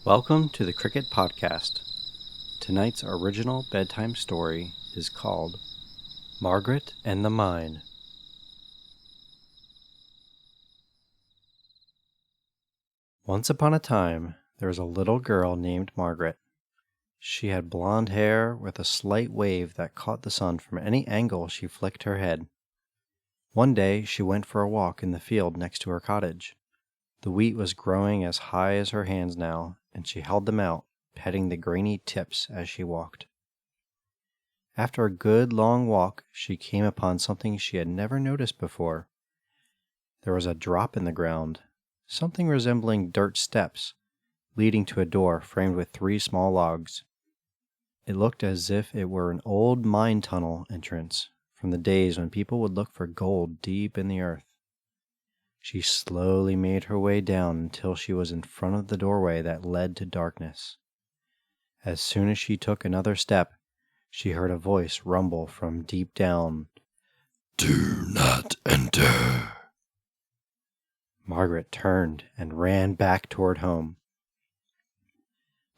Welcome to the Cricket Podcast. Tonight's original bedtime story is called Margaret and the Mine. Once upon a time, there was a little girl named Margaret. She had blonde hair with a slight wave that caught the sun from any angle she flicked her head. One day, she went for a walk in the field next to her cottage. The wheat was growing as high as her hands now, and she held them out, petting the grainy tips as she walked. After a good long walk, she came upon something she had never noticed before. There was a drop in the ground, something resembling dirt steps, leading to a door framed with 3 small logs. It looked as if it were an old mine tunnel entrance from the days when people would look for gold deep in the earth. She slowly made her way down until she was in front of the doorway that led to darkness. As soon as she took another step, she heard a voice rumble from deep down, "Do not enter." Margaret turned and ran back toward home.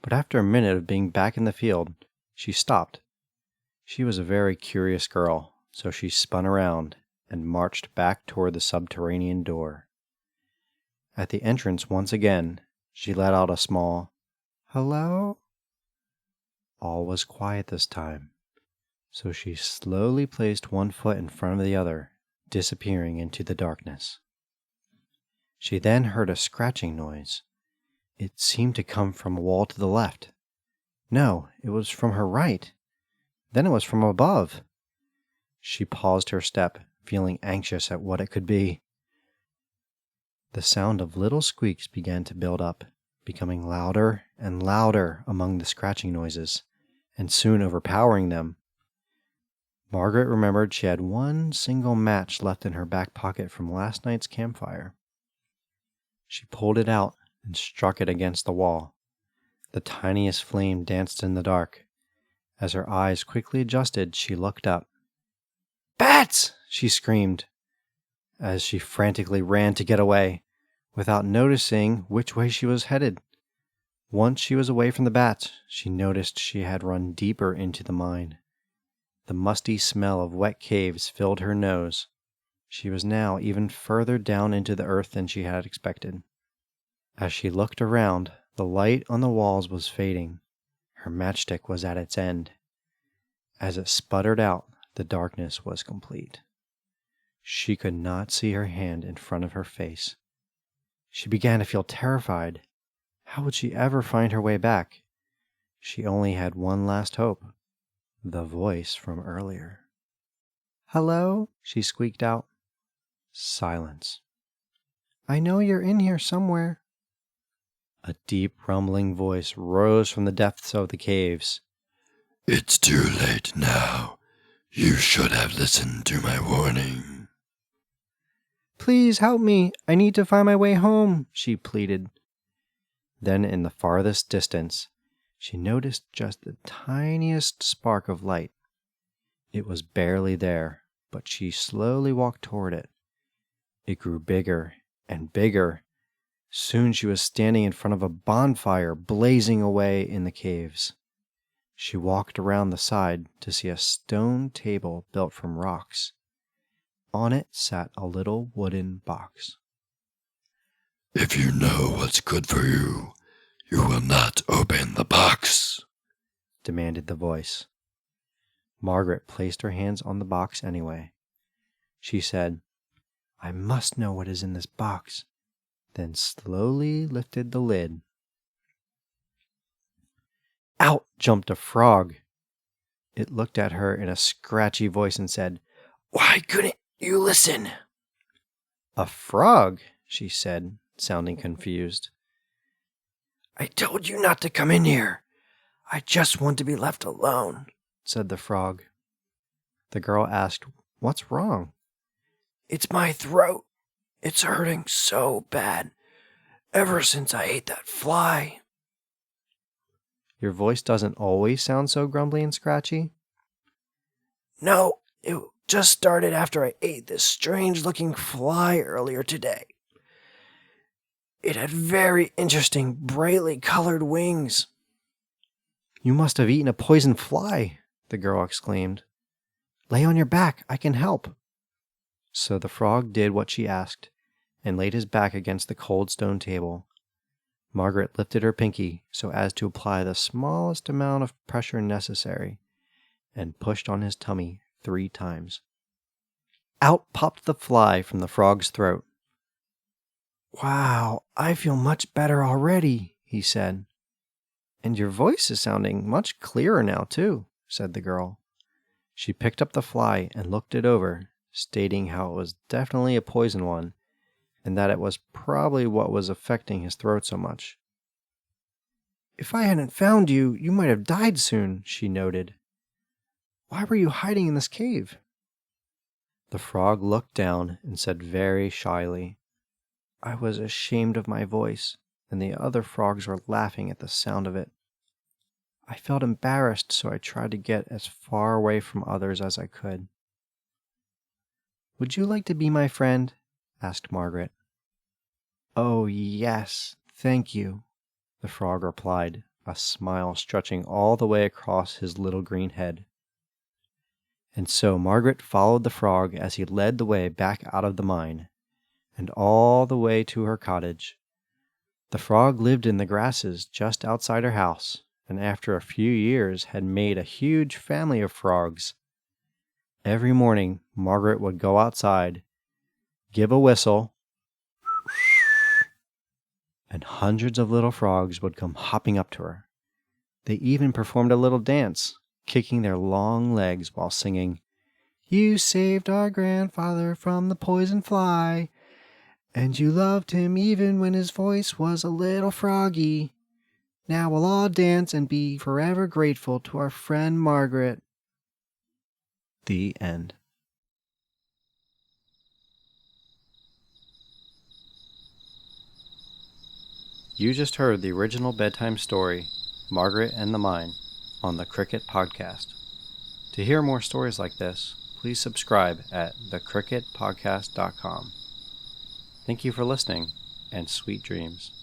But after a minute of being back in the field, she stopped. She was a very curious girl, so she spun around and marched back toward the subterranean door. At the entrance once again, she let out a small, "Hello?" All was quiet this time, so she slowly placed one foot in front of the other, disappearing into the darkness. She then heard a scratching noise. It seemed to come from a wall to the left. No, it was from her right. Then it was from above. She paused her step, feeling anxious at what it could be. The sound of little squeaks began to build up, becoming louder and louder among the scratching noises, and soon overpowering them. Margaret remembered she had one single match left in her back pocket from last night's campfire. She pulled it out and struck it against the wall. The tiniest flame danced in the dark. As her eyes quickly adjusted, she looked up. "Bats!" she screamed, as she frantically ran to get away, without noticing which way she was headed. Once she was away from the bats, she noticed she had run deeper into the mine. The musty smell of wet caves filled her nose. She was now even further down into the earth than she had expected. As she looked around, the light on the walls was fading. Her matchstick was at its end. As it sputtered out, the darkness was complete. She could not see her hand in front of her face. She began to feel terrified. How would she ever find her way back? She only had one last hope. The voice from earlier. "Hello?" she squeaked out. Silence. "I know you're in here somewhere." A deep rumbling voice rose from the depths of the caves. "It's too late now. You should have listened to my warning." "Please help me. I need to find my way home," she pleaded. Then in the farthest distance, she noticed just the tiniest spark of light. It was barely there, but she slowly walked toward it. It grew bigger and bigger. Soon she was standing in front of a bonfire blazing away in the caves. She walked around the side to see a stone table built from rocks. On it sat a little wooden box. "If you know what's good for you, you will not open the box," demanded the voice. Margaret placed her hands on the box anyway. She said, "I must know what is in this box," then slowly lifted the lid. Out jumped a frog. It looked at her in a scratchy voice and said, "Why couldn't you listen?" "A frog?" she said, sounding confused. "I told you not to come in here. I just want to be left alone," said the frog. The girl asked, "What's wrong?" "It's my throat. It's hurting so bad ever since I ate that fly." "Your voice doesn't always sound so grumbly and scratchy?" "No, it just started after I ate this strange-looking fly earlier today. It had very interesting, brightly colored wings. You must have eaten a poison fly, the girl exclaimed. Lay on your back, I can help. So the frog did what she asked, and laid his back against the cold stone table. Margaret lifted her pinky so as to apply the smallest amount of pressure necessary, and pushed on his tummy 3 times. Out popped the fly from the frog's throat. Wow, I feel much better already, he said. And your voice is sounding much clearer now, too, said the girl. She picked up the fly and looked it over, stating how it was definitely a poison one, and that it was probably what was affecting his throat so much. If I hadn't found you, you might have died soon, she noted. Why were you hiding in this cave? The frog looked down and said very shyly, I was ashamed of my voice, and the other frogs were laughing at the sound of it. I felt embarrassed, so I tried to get as far away from others as I could. Would you like to be my friend? Asked Margaret. Oh, yes, thank you, the frog replied, a smile stretching all the way across his little green head. And so Margaret followed the frog as he led the way back out of the mine, and all the way to her cottage. The frog lived in the grasses just outside her house, and after a few years had made a huge family of frogs. Every morning Margaret would go outside, give a whistle, and hundreds of little frogs would come hopping up to her. They even performed a little dance, kicking their long legs while singing, You saved our grandfather from the poison fly, and you loved him even when his voice was a little froggy. Now we'll all dance and be forever grateful to our friend Margaret. The end. You just heard the original bedtime story, Margaret and the Mine, on the Cricket Podcast. To hear more stories like this, please subscribe at thecricketpodcast.com. Thank you for listening, and sweet dreams.